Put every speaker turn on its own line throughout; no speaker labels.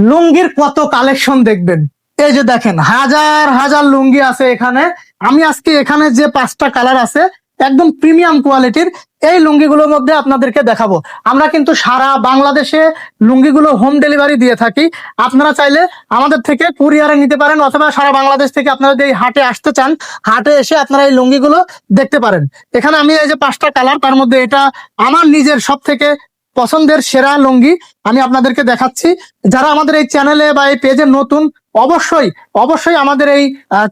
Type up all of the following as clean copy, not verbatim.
লুঙ্গির কত কালেকশন দেখবেন। এই যে দেখেন হাজার হাজার লুঙ্গি আছে এখানে। আমি আজকে এখানে যে 5টা কালার আছে একদম প্রিমিয়াম কোয়ালিটির, এই লুঙ্গিগুলোর মধ্যে আপনাদেরকে দেখাবো। আমরা কিন্তু সারা বাংলাদেশে লুঙ্গিগুলো হোম ডেলিভারি দিয়ে থাকি। আপনারা চাইলে আমাদের থেকে কুরিয়ারে নিতে পারেন, অথবা সারা বাংলাদেশ থেকে আপনারা যদি এই হাটে আসতে চান, হাটে এসে আপনারা এই লুঙ্গিগুলো দেখতে পারেন। এখানে আমি এই যে 5টা কালার, তার মধ্যে এটা আমার নিজের সব থেকে পছন্দের সেরা লুঙ্গি আমি আপনাদেরকে দেখাচ্ছি। যারা আমাদের এই চ্যানেলে বা এই পেজে নতুন, অবশ্যই অবশ্যই আমাদের এই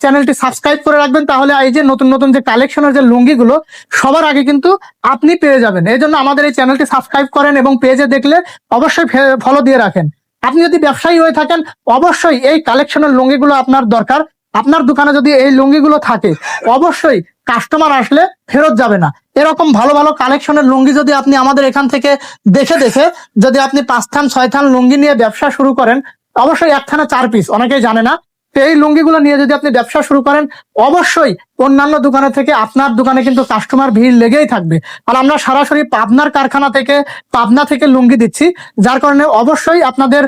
চ্যানেলটি সাবস্ক্রাইব করে রাখবেন, তাহলে এই যে নতুন নতুন যে কালেকশনের যে লুঙ্গিগুলো সবার আগে কিন্তু আপনি পেয়ে যাবেন। এই জন্য আমাদের এই চ্যানেলটি সাবস্ক্রাইব করেন এবং পেজে দেখলে অবশ্যই ফলো দিয়ে রাখেন। আপনি যদি ব্যবসায়ী হয়ে থাকেন, অবশ্যই এই কালেকশনের লুঙ্গিগুলো আপনার দরকার। আপনার দোকানে যদি এই লুঙ্গিগুলো থাকে, অবশ্যই কাস্টমার আসলে ফেরত যাবে না। এরকম ভালো ভালো কালেকশনের লুঙ্গি যদি আপনি আমাদের এখান থেকে দেখে দেখে যদি আপনি 5 থান 6 থান লুঙ্গি নিয়ে ব্যবসা শুরু করেন, অবশ্যই 1 থানে 4 পিস, অনেকেই জানে না। তো এই লুঙ্গিগুলো নিয়ে যদি আপনি ব্যবসা শুরু করেন, অবশ্যই অন্যান্য দোকানে থেকে আপনার দোকানে কিন্তু কাস্টমার ভিড় লেগেই থাকবে। আর আমরা সরাসরি পাবনার কারখানা থেকে, পাবনা থেকে লুঙ্গি দিচ্ছি, যার কারণে অবশ্যই আপনাদের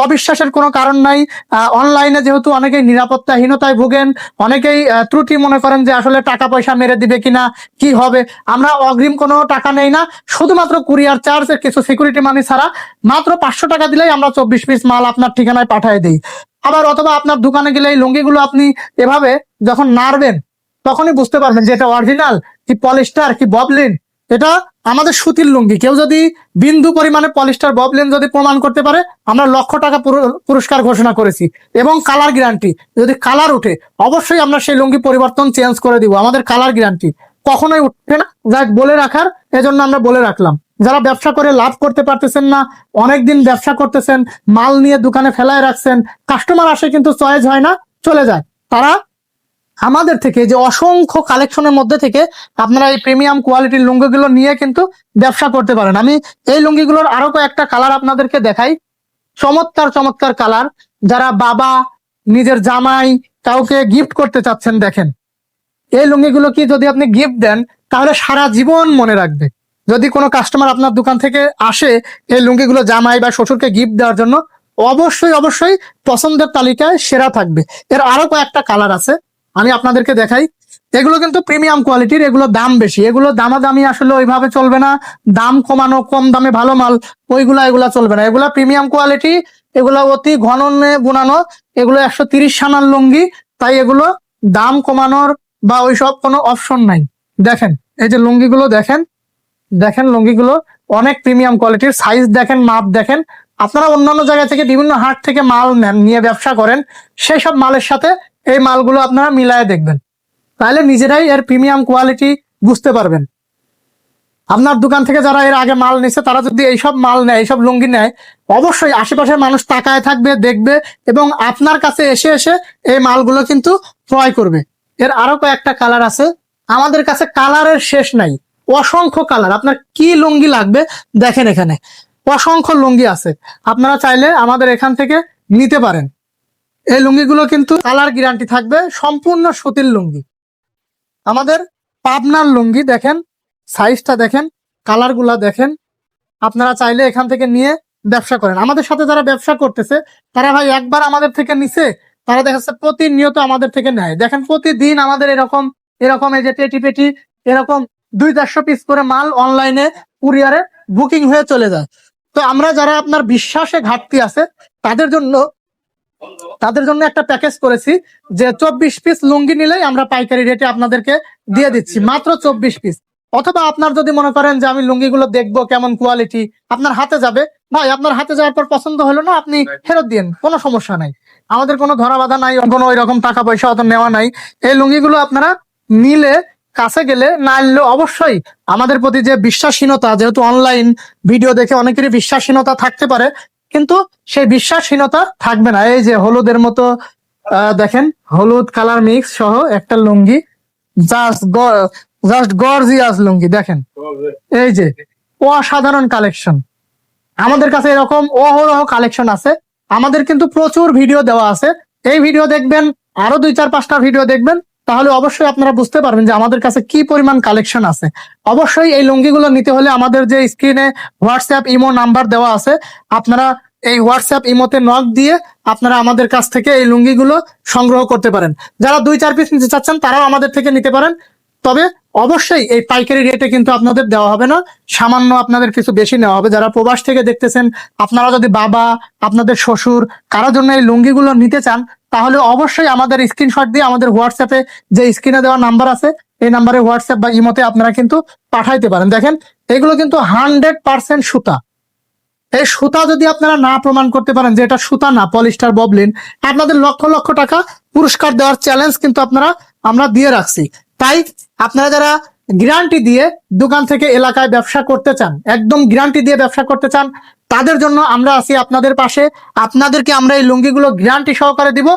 অবিশ্বাসের কোনো কারণ নাই। অনলাইনে যেহেতু অনেকেই নিরাপত্তাহীনতায় ভোগেন, অনেকেই ত্রুটি মনে করেন যে আসলে টাকা পয়সা মেরে দিবে কিনা, কি হবে। আমরা অগ্রিম কোনো টাকা নেই না, শুধুমাত্র কুরিয়ার চার্জ, কিছু সিকিউরিটি মানি ছাড়া মাত্র 500 টাকা দিলেই আমরা 24 পিস মাল আপনার ঠিকানায় পাঠিয়ে দিই। আবার অথবা আপনার দোকানে গেলে এই লুঙ্গিগুলো আপনি এভাবে যখন নাড়বেন, তখনই বুঝতে পারবেন যে এটা অরিজিনাল কি পলিস্টার কি ববলিন। এটা আমাদের সুতির লুঙ্গি। কেউ যদি বিন্দু পরিমাণে পলিস্টার ববলিন যদি প্রমাণ করতে পারে, আমরা লক্ষ টাকা পুরস্কার ঘোষণা করেছি। এবং কালার গ্যারান্টি, যদি কালার উঠে অবশ্যই আমরা সেই লুঙ্গি পরিবর্তন চেঞ্জ করে দিব। আমাদের কালার গ্যারান্টি কখনোই উঠবে না, যা বলে রাখার, এজন্য আমরা বলে রাখলাম। যারা ব্যবসা করে লাভ করতে পারতেছেন না, অনেকদিন ব্যবসা করতেছেন, মাল নিয়ে দোকানে ফেলায় রাখছেন, কাস্টমার আসে কিন্তু চয়েস হয় না, চলে যায়, তারা আমাদের থেকে যে অসংখ্য কালেকশনের মধ্যে থেকে আপনারা এই প্রিমিয়াম কোয়ালিটির লুঙ্গিগুলো নিয়ে কিন্তু ব্যবসা করতে পারেন। আমি এই লুঙ্গিগুলোর আরো কয়েকটা কালার আপনাদেরকে দেখাই। চমৎকার চমৎকার কালার। যারা বাবা, নিজের জামাই, কাউকে গিফট করতে চাচ্ছেন, দেখেন এই লুঙ্গিগুলো কি যদি আপনি গিফট দেন, তাহলে সারা জীবন মনে রাখবে। যদি কোনো কাস্টমার আপনার দোকান থেকে আসে এই লুঙ্গিগুলো জামাই বা শ্বশুরকে গিফট দেওয়ার জন্য, অবশ্যই অবশ্যই পছন্দের তালিকায় সেরা থাকবে। এর আরো কয়েকটা কালার আছে, আমি আপনাদেরকে দেখাই। এগুলো কিন্তু প্রিমিয়াম কোয়ালিটির, এগুলো দাম বেশি, এগুলো দামাদামি আসলে ওইভাবে চলবে না। দাম কমানো, কম দামে ভালো মাল, এগুলা চলবে না। এগুলা প্রিমিয়াম কোয়ালিটি, এগুলো অতি ঘননে বুনানো, এগুলো 130 সানার লুঙ্গি, তাই এগুলো দাম কমানোর বা ওইসব কোনো অপশন নাই। দেখেন এই যে লুঙ্গিগুলো দেখেন, দেখেন লুঙ্গিগুলো অনেক প্রিমিয়াম কোয়ালিটির। সাইজ দেখেন, মাপ দেখেন। আপনারা অন্যান্য জায়গা থেকে বিভিন্ন হাট থেকে মাল নেন, নিয়ে ব্যবসা করেন, সেই সব মালের সাথে এই মালগুলো আপনারা মিলায় দেখবেন, তাহলে নিজেরাই এর প্রিমিয়াম কোয়ালিটি বুঝতে পারবেন। আপনার দোকান থেকে যারা এর আগে মাল নিচ্ছে, তারা যদি এইসব মাল নেয়, এইসব লুঙ্গি নেয়, অবশ্যই আশেপাশের মানুষ তাকায় থাকবে, দেখবে, এবং আপনার কাছে এসে এসে এই মালগুলো কিন্তু ক্রয় করবে। এর আরো কয়েকটা কালার আছে, আমাদের কাছে কালারের শেষ নাই, অসংখ্য কালার। আপনার কি লুঙ্গি লাগবে দেখেন, এখানে অসংখ্য লুঙ্গি আছে, আপনারা চাইলে আমাদের এখান থেকে নিতে পারেন। এই লুঙ্গিগুলো কিন্তু কালার গ্যারান্টি থাকবে, সম্পূর্ণ সুতির লুঙ্গি। আমাদের পাবনার লুঙ্গি দেখেন, সাইজটা দেখেন, কালার গুলা দেখেন। আপনারা চাইলে এখান থেকে নিয়ে ব্যবসা করেন। আমাদের সাথে যারা ব্যবসা করতেছে, তারা ভাই একবার আমাদের থেকে নিছে, তারা দেখা যাচ্ছে প্রতিনিয়ত আমাদের থেকে নেয়। দেখেন প্রতিদিন আমাদের এরকম এরকম এই যে পেটি পেটি এরকম 200-400 পিস করে মাল অনলাইনে কুরিয়ারে বুকিং হয়ে চলে যায়। তো আমরা যারা আপনার বিশ্বাসে ঘাটতি আছে, তাদের জন্য একটা প্যাকেজ করেছি, যে 24 পিস লুঙ্গি নিলেই আমরা পাইকারি রেটে আপনাদেরকে দিয়ে দিচ্ছি, মাত্র 24 পিস। অথবা আপনার যদি মনে করেন যে আমি লুঙ্গিগুলো দেখবো কেমন কোয়ালিটি, আপনার হাতে যাবে, ভাই আপনার হাতে যাওয়ার পর পছন্দ হলো না, আপনি ফেরত দিন, কোনো সমস্যা নাই। আমাদের কোনো ধরা বাধা নাই, কোনো ওই রকম টাকা পয়সা অত নেওয়া নাই। এই লুঙ্গিগুলো আপনারা নিলে, কাছে গেলে, না নিলে অবশ্যই আমাদের প্রতি যে বিশ্বাসহীনতা, যেহেতু অনলাইন ভিডিও দেখে অনেকেরই বিশ্বাসহীনতা থাকতে পারে, কিন্তু সেই বিশ্বাসহীনতা থাকবে না। এই যে হলুদের মতো দেখেন, হলুদ কালার মিক্স সহ একটা লুঙ্গি, জাস্ট গর্জিয়াস লুঙ্গি। দেখেন এই যে অসাধারণ কালেকশন, আমাদের কাছে এরকম অহরহ কালেকশন আছে। আমাদের কিন্তু প্রচুর ভিডিও দেওয়া আছে, এই ভিডিও দেখবেন, আরো 2-4-5টা ভিডিও দেখবেন, তাহলে অবশ্যই আপনারা বুঝতে পারবেন যে আমাদের কাছে কি পরিমাণ কালেকশন আছে। অবশ্যই এই লুঙ্গিগুলো নিতে হলে আমাদের যে স্ক্রিনে হোয়াটসঅ্যাপ, ইমো নাম্বার দেওয়া আছে, আপনারা এই হোয়াটসঅ্যাপ ইমোতে নক দিয়ে আপনারা আমাদের কাছ থেকে এই লুঙ্গিগুলো সংগ্রহ করতে পারেন। যারা 2-4 পিস নিতে চাচ্ছেন তারাও আমাদের থেকে নিতে পারেন, তবে অবশ্যই এই পাইকারি রেটে কিন্তু আপনাদের দেওয়া হবে না, সামান্য আপনাদের কিছু বেশি নেওয়া হবে। যারা প্রবাস থেকে দেখতেছেন, আপনারা যদি বাবা, আপনাদের শ্বশুর কারোর জন্য এই লুঙ্গিগুলো নিতে চান, তাহলে অবশ্যই আমাদের স্ক্রিনশট দিয়ে আমাদের হোয়াটসঅ্যাপে যে স্ক্রিনে দেওয়া নাম্বার আছে এই নাম্বারে হোয়াটসঅ্যাপ বা ইমোতে আপনারা কিন্তু পাঠাইতে পারেন। দেখেন এগুলো কিন্তু 100% সুতা। এই সুতা যদি আপনারা না প্রমাণ করতে পারেন যে এটা সুতা না, পলিস্টার, ববলিন, আপনাদের লক্ষ লক্ষ টাকা পুরস্কার দেওয়ার চ্যালেঞ্জ কিন্তু আমরা দিয়ে রাখছি। তাই আপনারা যারা গ্যারান্টি দিয়ে দোকান থেকে এলাকায় ব্যবসা করতে চান, একদম গ্যারান্টি দিয়ে ব্যবসা করতে চান, তাদের জন্য আমরা আছি আপনাদের পাশে। আপনাদেরকে আমরা এই লুঙ্গিগুলো গ্যারান্টি সহকারে দিব।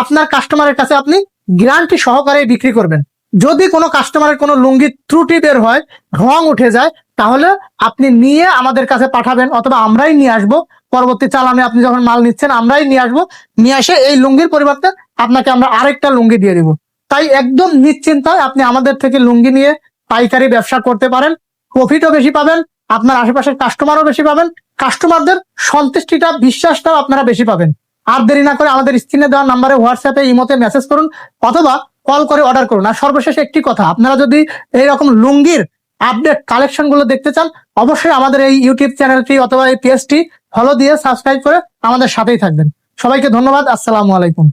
আপনার কাস্টমারের কাছে আপনি গ্যারান্টি সহকারে বিক্রি করবেন। যদি কোনো কাস্টমারের কোনো লুঙ্গি ত্রুটি বের হয়, রং উঠে যায়, তাহলে আপনি নিয়ে আমাদের কাছে পাঠাবেন, অথবা আমরাই নিয়ে আসবো। পরবর্তী চালানে আপনি যখন মাল নিচ্ছেন আমরাই নিয়ে আসবো, নিয়ে এসে এই লুঙ্গির পরিবর্তে আপনাকে আমরা আরেকটা লুঙ্গি দিয়ে দিব। তাই একদম নিশ্চিন্তায় আপনি আমাদের থেকে লুঙ্গি নিয়ে পাইকারি ব্যবসা করতে পারেন। প্রফিটও বেশি পাবেন, আপনার আশেপাশের কাস্টমারও বেশি পাবেন, কাস্টমারদের সন্তুষ্টিটা, বিশ্বাসটাও আপনারা বেশি পাবেন। আর দেরি না করে আমাদের স্ক্রিনে দেওয়া নাম্বারে হোয়াটসঅ্যাপে ইমোতে মেসেজ করুন, অথবা কল করে অর্ডার করুন। আর সর্বশেষ একটি কথা, আপনারা যদি এইরকম লুঙ্গির আপডেট কালেকশন গুলো দেখতে চান, অবশ্যই আমাদের এই ইউটিউব চ্যানেলটি অথবা এই পেজটি ফলো দিয়ে সাবস্ক্রাইব করে আমাদের সাথেই থাকবেন। সবাইকে ধন্যবাদ। আসসালামু আলাইকুম।